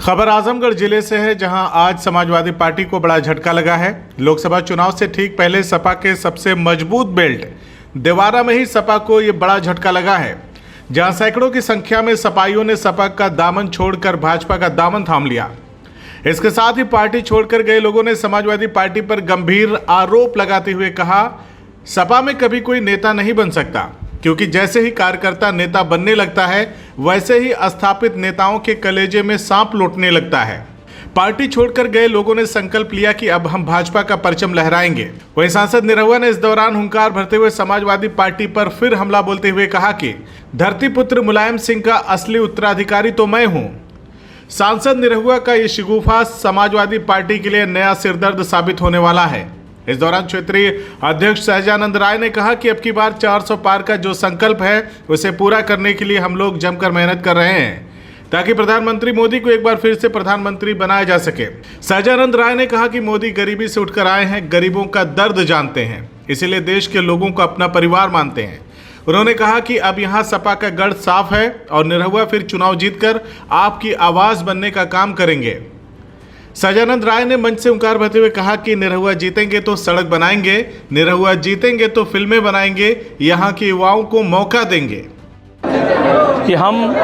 खबर आजमगढ़ जिले से है, जहां आज समाजवादी पार्टी को बड़ा झटका लगा है। लोकसभा चुनाव से ठीक पहले सपा के सबसे मजबूत बेल्ट देवारा में ही सपा को ये बड़ा झटका लगा है, जहां सैकड़ों की संख्या में सपाइयों ने सपा का दामन छोड़कर भाजपा का दामन थाम लिया। इसके साथ ही पार्टी छोड़कर गए लोगों ने समाजवादी पार्टी पर गंभीर आरोप लगाते हुए कहा, सपा में कभी कोई नेता नहीं बन सकता, क्योंकि जैसे ही कार्यकर्ता नेता बनने लगता है वैसे ही स्थापित नेताओं के कलेजे में सांप लौटने लगता है। पार्टी छोड़कर गए लोगों ने संकल्प लिया कि अब हम भाजपा का परचम लहराएंगे। वहीं सांसद निरहुआ ने इस दौरान हुंकार भरते हुए समाजवादी पार्टी पर फिर हमला बोलते हुए कहा कि धरतीपुत्र मुलायम सिंह का असली उत्तराधिकारी तो मैं हूं। सांसद निरहुआ का ये शिगुफा समाजवादी पार्टी के लिए नया सिरदर्द साबित होने वाला है। इस दौरान क्षेत्रीय अध्यक्ष सहजानंद राय ने कहा कि अब की बार 400 पार का जो संकल्प है उसे पूरा करने के लिए हम लोग जमकर मेहनत कर रहे हैं, ताकि प्रधानमंत्री मोदी को एक बार फिर से प्रधानमंत्री बनाया जा सके। सहजानंद राय ने कहा कि मोदी गरीबी से उठकर आए हैं, गरीबों का दर्द जानते हैं, इसीलिए देश के लोगों को अपना परिवार मानते हैं। उन्होंने कहा कि अब यहाँ सपा का गढ़ साफ है और निरहुआ फिर चुनाव जीतकर आपकी आवाज बनने का काम करेंगे। सहजानंद राय ने मंच से हुंकार भरते हुए कहा कि निरहुआ जीतेंगे तो सड़क बनाएंगे, निरहुआ जीतेंगे तो फिल्में बनाएंगे, यहाँ के युवाओं को मौका देंगे। कि हम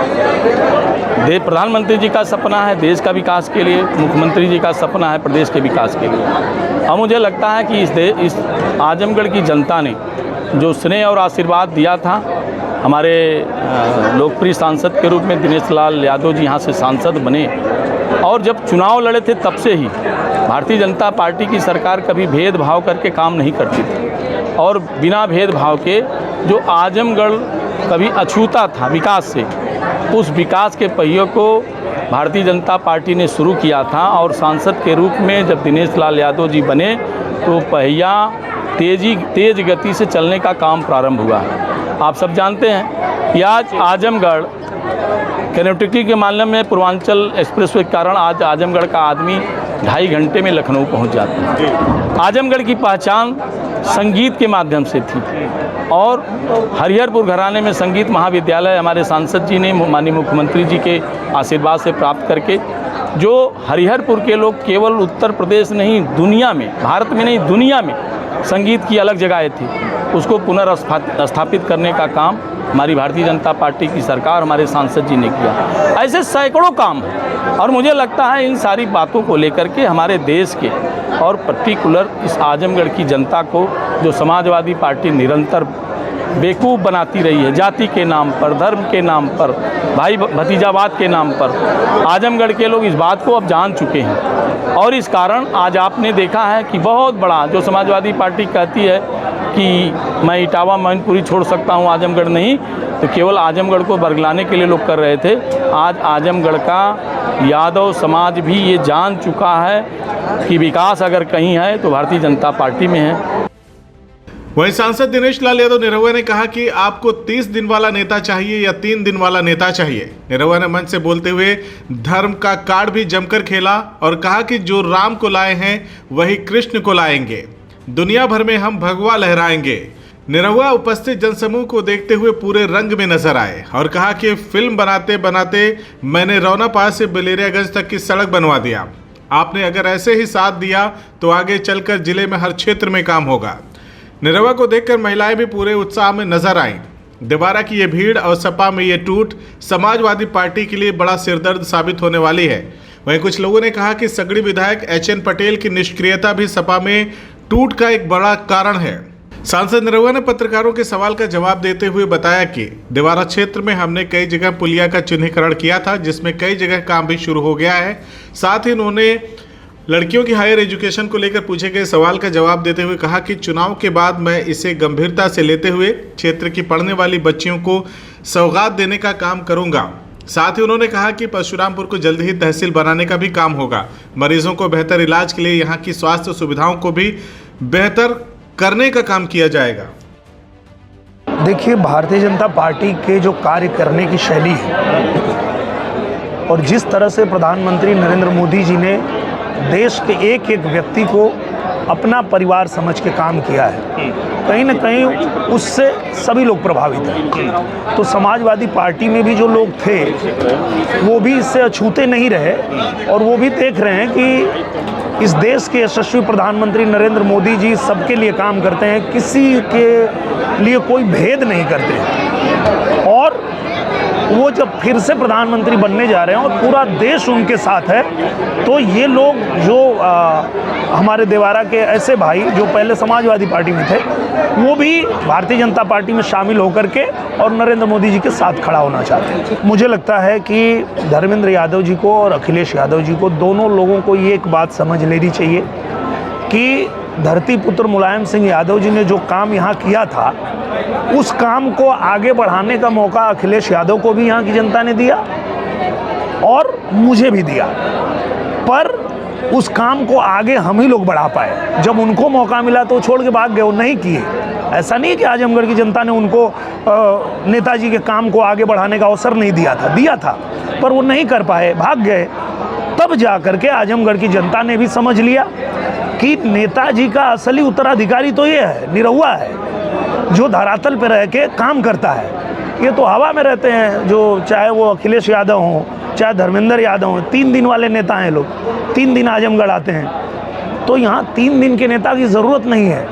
प्रधानमंत्री जी का सपना है देश का विकास के लिए, मुख्यमंत्री जी का सपना है प्रदेश के विकास के लिए। अब मुझे लगता है कि इस आजमगढ़ की जनता ने जो स्नेह और आशीर्वाद दिया था, हमारे लोकप्रिय सांसद के रूप में दिनेश लाल यादव जी यहाँ से सांसद बने, और जब चुनाव लड़े थे तब से ही भारतीय जनता पार्टी की सरकार कभी भेदभाव करके काम नहीं करती थी, और बिना भेदभाव के जो आजमगढ़ कभी अछूता था विकास से, उस विकास के पहियों को भारतीय जनता पार्टी ने शुरू किया था। और सांसद के रूप में जब दिनेश लाल यादव जी बने तो पहिया तेज गति से चलने का काम प्रारंभ हुआ है। आप सब जानते हैं कि आज आजमगढ़ कनेक्टिविटी के मामले में पूर्वांचल एक्सप्रेसवे के कारण आज आजमगढ़ का आदमी 2.5 घंटे में लखनऊ पहुंच जाता है। आजमगढ़ की पहचान संगीत के माध्यम से थी, और हरिहरपुर घराने में संगीत महाविद्यालय हमारे सांसद जी ने माननीय मुख्यमंत्री जी के आशीर्वाद से प्राप्त करके, जो हरिहरपुर के लोग केवल उत्तर प्रदेश नहीं दुनिया में, भारत में नहीं दुनिया में संगीत की अलग जगह थी, उसको पुनर्स्थापित करने का काम हमारी भारतीय जनता पार्टी की सरकार, हमारे सांसद जी ने किया। ऐसे सैकड़ों काम, और मुझे लगता है इन सारी बातों को लेकर के हमारे देश के और पर्टिकुलर इस आजमगढ़ की जनता को जो समाजवादी पार्टी निरंतर बेवकूफ़ बनाती रही है, जाति के नाम पर, धर्म के नाम पर, भाई भतीजावाद के नाम पर, आजमगढ़ के लोग इस बात को अब जान चुके हैं। और इस कारण आज आपने देखा है कि बहुत बड़ा जो समाजवादी पार्टी कहती है कि मैं इटावा मैनपुरी छोड़ सकता हूं, आजमगढ़ नहीं, तो केवल आजमगढ़ को बरगलाने के लिए लोग कर रहे थे। आज आजमगढ़ का यादव समाज भी ये जान चुका है कि विकास अगर कहीं है तो भारतीय जनता पार्टी में है। वहीं सांसद दिनेश लाल यादव निरहुआ ने कहा कि आपको 30 दिन वाला नेता चाहिए या 3 दिन वाला नेता चाहिए। निरहुआ ने मंच से बोलते हुए धर्म का कार्ड भी जमकर खेला और कहा कि जो राम को लाए हैं वही कृष्ण को लाएंगे, दुनिया भर में हम भगवा लहराएंगे। निरहुआ उपस्थित जनसमूह को देखते हुए पूरे रंग में नजर आए और कहा कि फिल्म बनाते बनाते मैंने रौनापार से बलेरियागंज तक की सड़क बनवा दिया। आपने अगर ऐसे ही साथ दिया तो आगे चलकर जिले में हर क्षेत्र में काम होगा। निरहुआ को देखकर महिलाएं भी पूरे उत्साह में नजर आईं। देवारा की ये भीड़ और सपा में ये टूट समाजवादी पार्टी के लिए बड़ा सिरदर्द साबित होने वाली है। वहीं कुछ लोगों ने कहा कि सगड़ी विधायक HN पटेल की निष्क्रियता भी सपा में टूट का एक बड़ा कारण है। सांसद निरहुआ ने पत्रकारों के सवाल का जवाब देते हुए बताया कि देवारा क्षेत्र में हमने कई जगह पुलिया का चिन्हीकरण किया था, जिसमें कई जगह काम भी शुरू हो गया है। साथ ही उन्होंने लड़कियों की हायर एजुकेशन को लेकर पूछे गए सवाल का जवाब देते हुए कहा कि चुनाव के बाद मैं इसे गंभीरता से लेते हुए क्षेत्र की पढ़ने वाली बच्चियों को सौगात देने का काम करूंगा। साथ ही उन्होंने कहा कि परशुरामपुर को जल्द ही तहसील बनाने का भी काम होगा। मरीजों को बेहतर इलाज के लिए यहाँ की स्वास्थ्य सुविधाओं को भी बेहतर करने का काम किया जाएगा। देखिए, भारतीय जनता पार्टी के जो कार्य करने की शैली है और जिस तरह से प्रधानमंत्री नरेंद्र मोदी जी ने देश के एक एक व्यक्ति को अपना परिवार समझ के काम किया है, कहीं ना कहीं उससे सभी लोग प्रभावित हैं। तो समाजवादी पार्टी में भी जो लोग थे वो भी इससे अछूते नहीं रहे और वो भी देख रहे हैं कि इस देश के यशस्वी प्रधानमंत्री नरेंद्र मोदी जी सबके लिए काम करते हैं, किसी के लिए कोई भेद नहीं करते। और वो जब फिर से प्रधानमंत्री बनने जा रहे हैं और पूरा देश उनके साथ है, तो ये लोग जो हमारे देवारा के ऐसे भाई जो पहले समाजवादी पार्टी में थे, वो भी भारतीय जनता पार्टी में शामिल होकर के और नरेंद्र मोदी जी के साथ खड़ा होना चाहते हैं। मुझे लगता है कि धर्मेंद्र यादव जी को और अखिलेश यादव जी को, दोनों लोगों को ये एक बात समझ लेनी चाहिए कि धरती पुत्र मुलायम सिंह यादव जी ने जो काम यहाँ किया था, उस काम को आगे बढ़ाने का मौका अखिलेश यादव को भी यहाँ की जनता ने दिया और मुझे भी दिया, पर उस काम को आगे हम ही लोग बढ़ा पाए। जब उनको मौका मिला तो छोड़ के भाग गए, वो नहीं किए। ऐसा नहीं है कि आजमगढ़ की जनता ने उनको नेताजी के काम को आगे बढ़ाने का अवसर नहीं दिया था, पर वो नहीं कर पाए, भाग गए। तब जा कर के आजमगढ़ की जनता ने भी समझ लिया कि नेताजी का असली उत्तराधिकारी तो ये है, निरहुआ है, जो धरातल पर रह के काम करता है। ये तो हवा में रहते हैं, जो चाहे वो अखिलेश यादव हों, चाहे धर्मेंद्र यादव हों, 3 दिन वाले नेता हैं लोग, 3 दिन आजमगढ़ आते हैं। तो यहाँ 3 दिन के नेता की ज़रूरत नहीं है।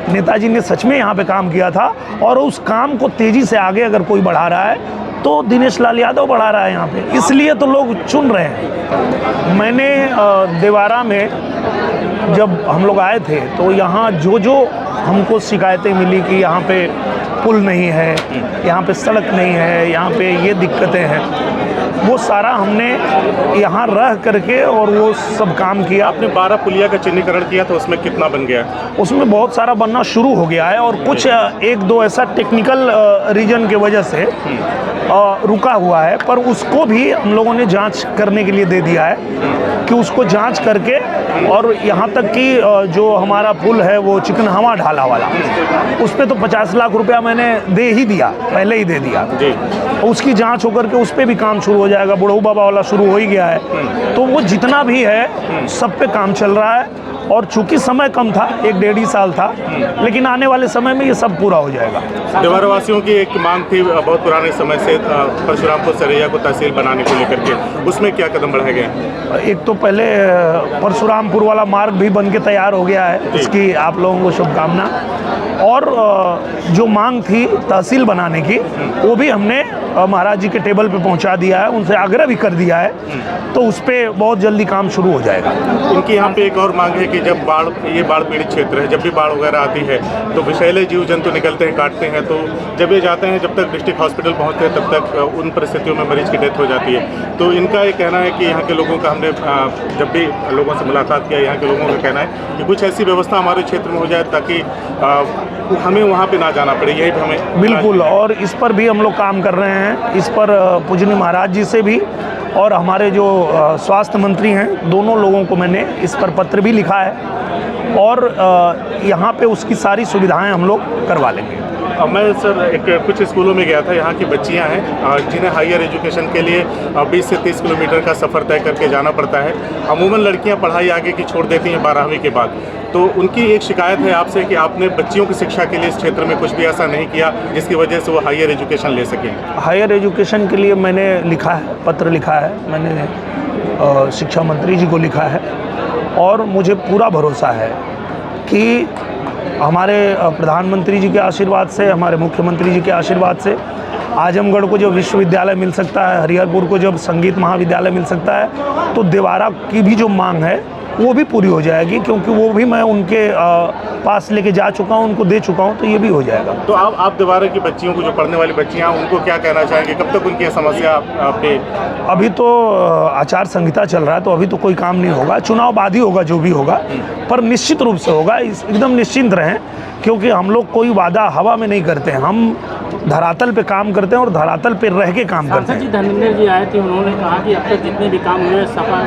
नेताजी ने सच में यहाँ पे काम किया था और उस काम को तेज़ी से आगे अगर कोई बढ़ा रहा है तो दिनेश लाल यादव बढ़ा रहा है यहाँ पे, इसलिए तो लोग चुन रहे हैं। मैंने देवारा में जब हम लोग आए थे तो यहाँ जो हमको शिकायतें मिली कि यहाँ पे पुल नहीं है, यहाँ पे सड़क नहीं है, यहाँ पे ये दिक्कतें हैं, वो सारा हमने यहाँ रह करके और वो सब काम किया। आपने 12 पुलिया का चिन्हीकरण किया था, उसमें कितना बन गया? उसमें बहुत सारा बनना शुरू हो गया है और कुछ 1-2 ऐसा टेक्निकल रीजन की वजह से रुका हुआ है, पर उसको भी हम लोगों ने जांच करने के लिए दे दिया है कि उसको जांच करके, और यहाँ तक कि जो हमारा पुल है वो चिकनहवा ढाला वाला, उस पर तो 50 लाख रुपया मैंने दे ही दिया, पहले ही दे दिया जी। उसकी जांच होकर के उस पर भी काम शुरू हो जाएगा। बुढ़ऊ बाबा वाला शुरू हो ही गया है। तो वो जितना भी है सब पे काम चल रहा है और चूंकि समय कम था, 1-1.5 साल था, लेकिन आने वाले समय में ये सब पूरा हो जाएगा। देवारा वासियों की एक मांग थी बहुत पुराने समय से परशुरामपुर सरैया को तहसील बनाने को लेकर के, उसमें क्या कदम बढ़ाए गए? एक तो पहले परशुरामपुर वाला मार्ग भी बन के तैयार हो गया है, इसकी आप लोगों को शुभकामना। और जो मांग थी तहसील बनाने की, वो भी हमने महाराज जी के टेबल पे पहुंचा दिया है, उनसे आग्रह भी कर दिया है, तो उस पर बहुत जल्दी काम शुरू हो जाएगा। इनकी यहाँ पे एक और मांग है कि जब ये बाढ़ पीड़ित क्षेत्र है, जब भी बाढ़ वगैरह आती है तो विषैले जीव जंतु निकलते हैं, काटते हैं, तो जब ये जाते हैं, जब तक डिस्ट्रिक्ट हॉस्पिटल पहुँचते हैं तब तक उन परिस्थितियों में मरीज की डेथ हो जाती है। तो इनका ये कहना है कि यहाँ के लोगों का, हमने जब भी लोगों से मुलाकात किया, यहाँ के लोगों का कहना है कि कुछ ऐसी व्यवस्था हमारे क्षेत्र में हो जाए ताकि हमें वहाँ पे ना जाना पड़े, यही हमें बिल्कुल। और इस पर भी हम लोग काम कर रहे हैं, इस पर पूजनीय महाराज जी से भी और हमारे जो स्वास्थ्य मंत्री हैं, दोनों लोगों को मैंने इस पर पत्र भी लिखा है और यहाँ पे उसकी सारी सुविधाएं हम लोग करवा लेंगे। मैं सर कुछ स्कूलों में गया था, यहाँ की बच्चियाँ हैं जिन्हें हायर एजुकेशन के लिए 20 से 30 किलोमीटर का सफ़र तय करके जाना पड़ता है। अमूमन लड़कियाँ पढ़ाई आगे की छोड़ देती हैं 12वीं के बाद। तो उनकी एक शिकायत है आपसे कि आपने बच्चियों की शिक्षा के लिए इस क्षेत्र में कुछ भी ऐसा नहीं किया जिसकी वजह से वो हायर एजुकेशन ले सकें। हायर एजुकेशन के लिए मैंने लिखा है, पत्र लिखा है, मैंने शिक्षा मंत्री जी को लिखा है और मुझे पूरा भरोसा है कि हमारे प्रधानमंत्री जी के आशीर्वाद से, हमारे मुख्यमंत्री जी के आशीर्वाद से आजमगढ़ को जब विश्वविद्यालय मिल सकता है, हरिहरपुर को जब संगीत महाविद्यालय मिल सकता है, तो देवारा की भी जो मांग है वो भी पूरी हो जाएगी, क्योंकि वो भी मैं उनके पास लेके जा चुका हूँ, उनको दे चुका हूँ, तो ये भी हो जाएगा। तो आप देवारा की बच्चियों को, जो पढ़ने वाली बच्चियाँ, उनको क्या कहना चाहेंगे? कब तक उनकी समस्या पे? अभी तो आचार संहिता चल रहा है, तो अभी तो कोई काम नहीं होगा, चुनाव बाद ही होगा जो भी होगा, पर निश्चित रूप से होगा, एकदम निश्चिंत रहें, क्योंकि हम लोग कोई वादा हवा में नहीं करते हैं, हम धरातल पे काम करते हैं और धरातल पे रह के काम करते हैं। धर्मेंद्र जी आए थे, उन्होंने कहा कि अब तक जितने भी काम हुए सपा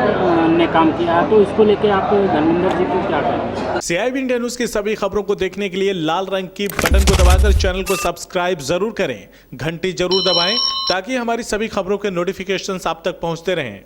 ने काम किया है, तो इसको लेके आप धर्मेंद्र जी को क्या कहें? CIB इंडिया न्यूज की सभी खबरों को देखने के लिए लाल रंग की बटन को दबाकर चैनल को सब्सक्राइब जरूर करें, घंटी जरूर दबाएं ताकि हमारी सभी खबरों के नोटिफिकेशंस आप तक पहुंचते रहें।